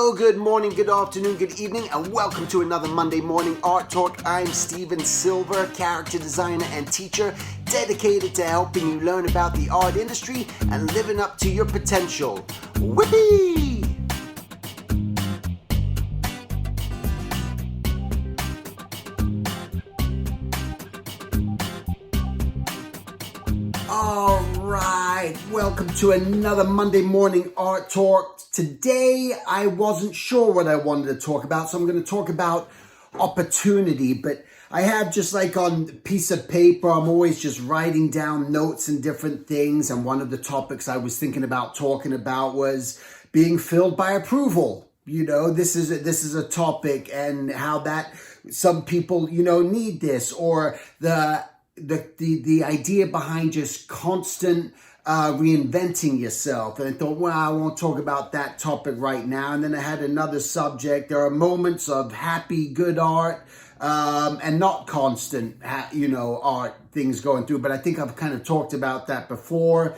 Hello, good morning, good afternoon, good evening, and welcome to another Monday Morning Art Talk. I'm Steven Silver, character designer and teacher, dedicated to helping you learn about the art industry and living up to your potential. Whippy! All right, welcome to another Monday Morning Art Talk. Today, I wasn't sure what I wanted to talk about, so I'm going to talk about opportunity, but I have just like on a piece of paper, I'm always just writing down notes and different things, and one of the topics I was thinking about talking about was being filled by approval. You know, this is a topic, and how that some people, need this, or the idea behind just constant reinventing yourself. And I thought, well, I won't talk about that topic right now. And then I had another subject. There are moments of happy, good art, and not constant, art things going through. But I think I've kind of talked about that before.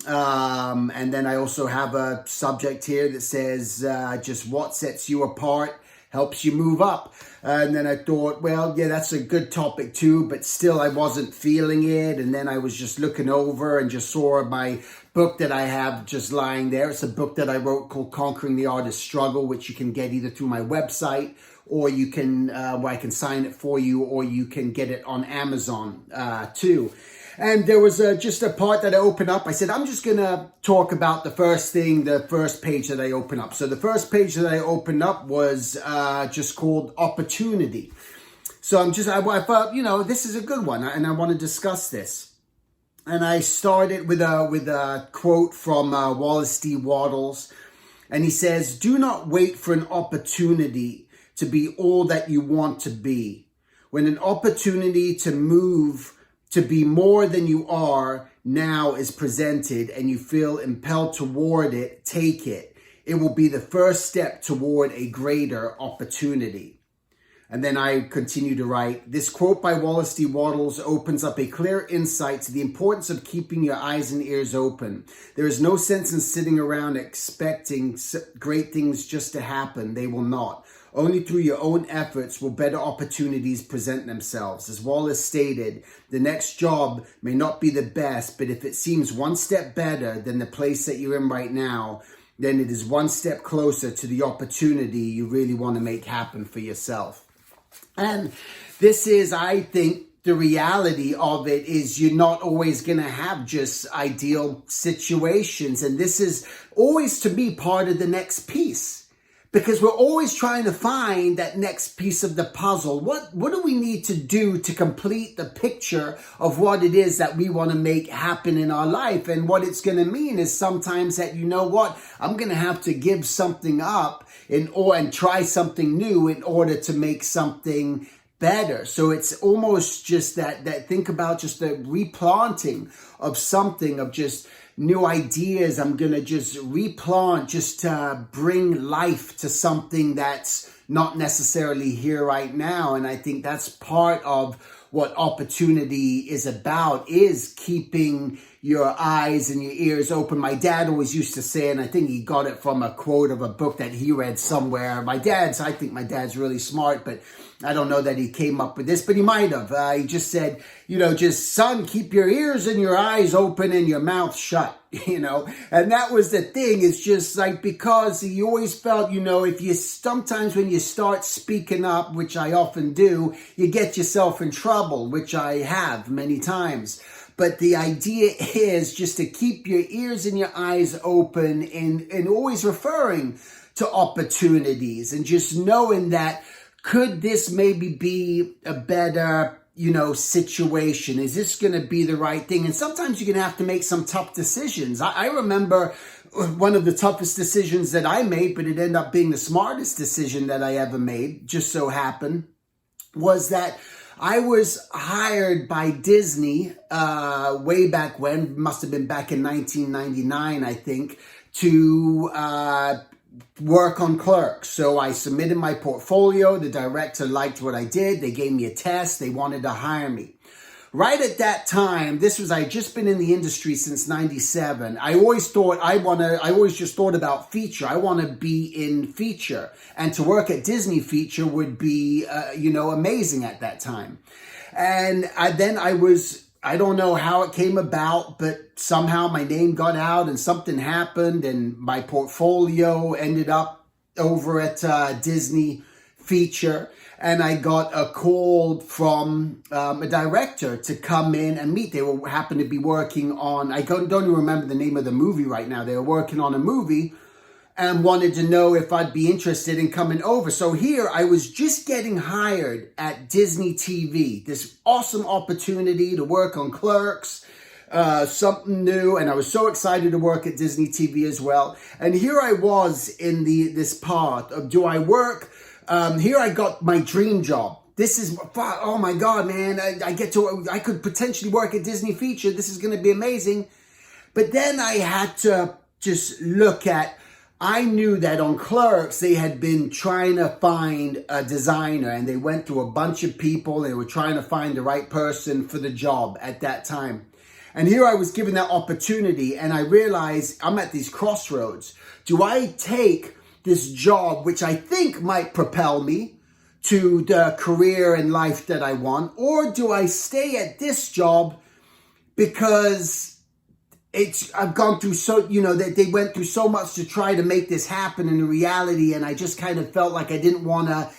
And then I also have a subject here that says just what sets you apart helps you move up. And then I thought, well, yeah, that's a good topic too, but still I wasn't feeling it. And then I was just looking over and just saw my book that I have just lying there. It's a book that I wrote called Conquering the Artist's Struggle, which you can get either through my website, or you can, where I can sign it for you, or you can get it on Amazon too. And there was just a part that I opened up. I said, I'm just going to talk about the first page that I opened up. So the first page that I opened up was just called Opportunity. So I thought, this is a good one, and I want to discuss this. And I started with a quote from Wallace D. Wattles. And he says, "Do not wait for an opportunity to be all that you want to be. When an opportunity to move to be more than you are now is presented and you feel impelled toward it, take it. It will be the first step toward a greater opportunity." And then I continue to write, this quote by Wallace D. Wattles opens up a clear insight to the importance of keeping your eyes and ears open. There is no sense in sitting around expecting great things just to happen. They will not. Only through your own efforts will better opportunities present themselves. As Wallace stated, the next job may not be the best, but if it seems one step better than the place that you're in right now, then it is one step closer to the opportunity you really want to make happen for yourself. And this is, I think, the reality of it is you're not always going to have just ideal situations. And this is always, to me, part of the next piece. Because we're always trying to find that next piece of the puzzle. What do we need to do to complete the picture of what it is that we want to make happen in our life? And what it's going to mean is sometimes that, I'm going to have to give something up and try something new in order to make something better. So it's almost just that think about just the replanting of something, of just new ideas. I'm going to just replant just to bring life to something that's not necessarily here right now. And I think that's part of what opportunity is about, is keeping your eyes and your ears open. My dad always used to say, and I think he got it from a quote of a book that he read somewhere. I think my dad's really smart, but I don't know that he came up with this, but he might have. He just said, son, keep your ears and your eyes open and your mouth shut, and that was the thing. It's just like, because he always felt, sometimes when you start speaking up, which I often do, you get yourself in trouble, which I have many times. But the idea is just to keep your ears and your eyes open, and always referring to opportunities, and just knowing that, could this maybe be a better, situation? Is this going to be the right thing? And sometimes you're going to have to make some tough decisions. I remember one of the toughest decisions that I made, but it ended up being the smartest decision that I ever made, just so happened, was that I was hired by Disney way back when, must have been back in 1999, I think, to work on Clerks. So I submitted my portfolio. The director liked what I did. They gave me a test. They wanted to hire me. right at that time, I had just been in the industry since 97. I always just thought about feature. I want to be in feature, and to work at Disney feature would be, amazing at that time. And I don't know how it came about, but somehow my name got out and something happened and my portfolio ended up over at Disney feature. And I got a call from a director to come in and meet. They happened to be working on, I don't even remember the name of the movie right now. They were working on a movie and wanted to know if I'd be interested in coming over. So here I was just getting hired at Disney TV. This awesome opportunity to work on Clerks, something new. And I was so excited to work at Disney TV as well. And here I was in this part of, do I work? Here I got my dream job. This is, oh my God, man, I could potentially work at Disney feature. This is going to be amazing. But then I had to just look at, I knew that on Clerks, they had been trying to find a designer and they went through a bunch of people. They were trying to find the right person for the job at that time. And here I was given that opportunity and I realized I'm at these crossroads. Do I take this job, which I think might propel me to the career and life that I want, or do I stay at this job because I've gone through they went through so much to try to make this happen in reality, and I just kind of felt like I didn't want to,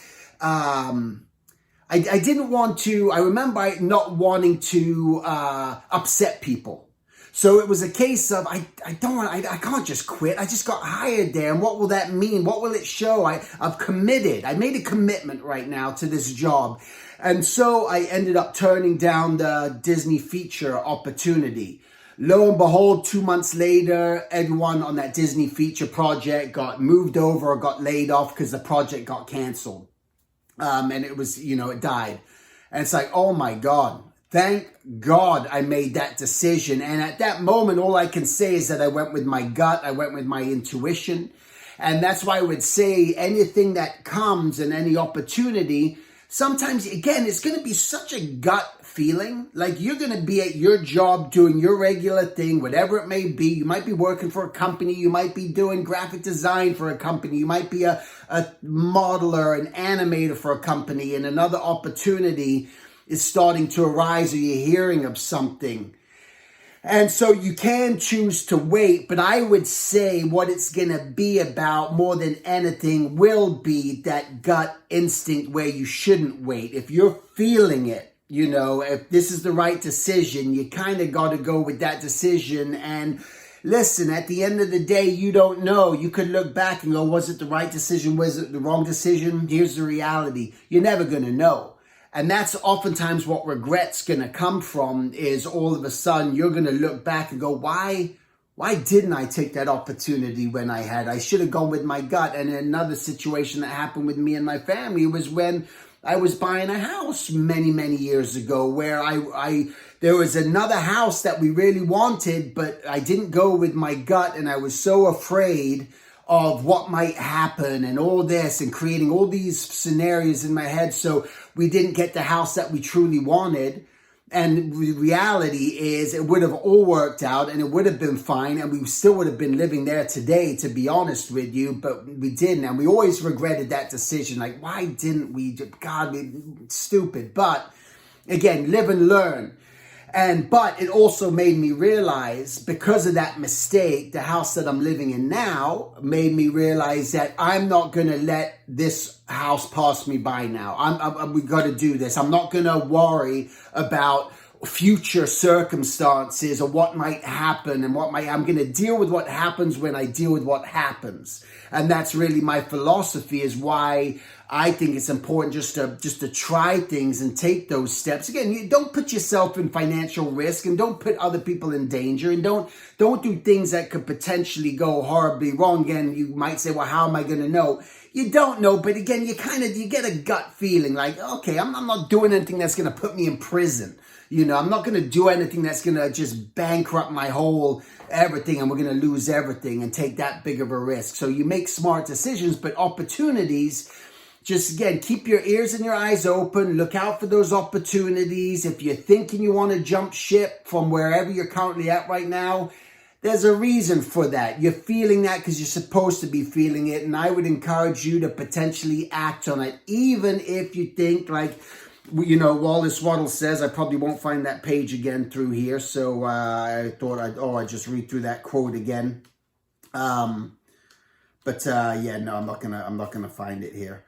I remember not wanting to upset people. So it was a case of, I can't just quit. I just got hired there. And what will that mean? What will it show? I've committed. I made a commitment right now to this job. And so I ended up turning down the Disney feature opportunity. Lo and behold, 2 months later, everyone on that Disney feature project got moved over or got laid off because the project got canceled. And it was, it died. And it's like, oh my God. Thank God I made that decision. And at that moment, all I can say is that I went with my gut. I went with my intuition. And that's why I would say anything that comes and any opportunity, sometimes, again, it's going to be such a gut feeling. Like you're going to be at your job doing your regular thing, whatever it may be. You might be working for a company. You might be doing graphic design for a company. You might be a modeler, an animator for a company, and another opportunity is starting to arise or you're hearing of something. And so you can choose to wait, but I would say what it's going to be about more than anything will be that gut instinct where you shouldn't wait. If you're feeling it, if this is the right decision, you kind of got to go with that decision. And listen, at the end of the day, you don't know. You could look back and go, was it the right decision? Was it the wrong decision? Here's the reality. You're never going to know. And that's oftentimes what regret's going to come from, is all of a sudden you're going to look back and go, why didn't I take that opportunity when I had? I should have gone with my gut. And another situation that happened with me and my family was when I was buying a house many, many years ago, where there was another house that we really wanted, but I didn't go with my gut. And I was so afraid of what might happen and all this, and creating all these scenarios in my head. So we didn't get the house that we truly wanted. And the reality is it would have all worked out and it would have been fine. And we still would have been living there today, to be honest with you, but we didn't. And we always regretted that decision. Like, why didn't we? God, stupid. But again, live and learn. But it also made me realize, because of that mistake, the house that I'm living in now made me realize that I'm not going to let this house pass me by now. We got to do this. I'm not going to worry about future circumstances or what might happen and I'm going to deal with what happens when I deal with what happens. And that's really my philosophy, is why I think it's important just to try things and take those steps. Again, you don't put yourself in financial risk, and don't put other people in danger, and don't do things that could potentially go horribly wrong. Again, you might say, well, how am I going to know? You don't know, but again, you get a gut feeling like, okay, I'm not doing anything that's going to put me in prison. I'm not going to do anything that's going to just bankrupt my whole everything, and we're going to lose everything and take that big of a risk. So you make smart decisions, but opportunities, just again, keep your ears and your eyes open. Look out for those opportunities. If you're thinking you want to jump ship from wherever you're currently at right now, there's a reason for that. You're feeling that because you're supposed to be feeling it. And I would encourage you to potentially act on it, even if you think like, you know, Wallace Waddle says, I probably won't find that page again through here. I thought I'd just read through that quote again. Yeah, no, I'm not gonna find it here.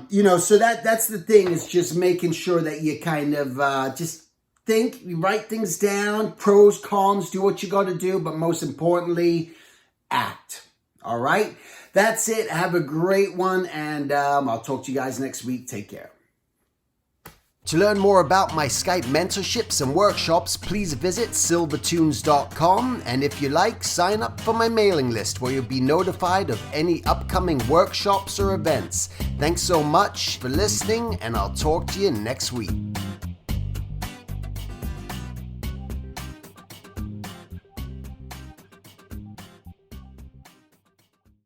You know, so that's the thing, is just making sure that you kind of just think, you write things down, pros, cons, do what you got to do, but most importantly, act. All right, that's it. Have a great one, and I'll talk to you guys next week. Take care. To learn more about my Skype mentorships and workshops, please visit silvertunes.com, and if you like, sign up for my mailing list where you'll be notified of any upcoming workshops or events. Thanks so much for listening, and I'll talk to you next week.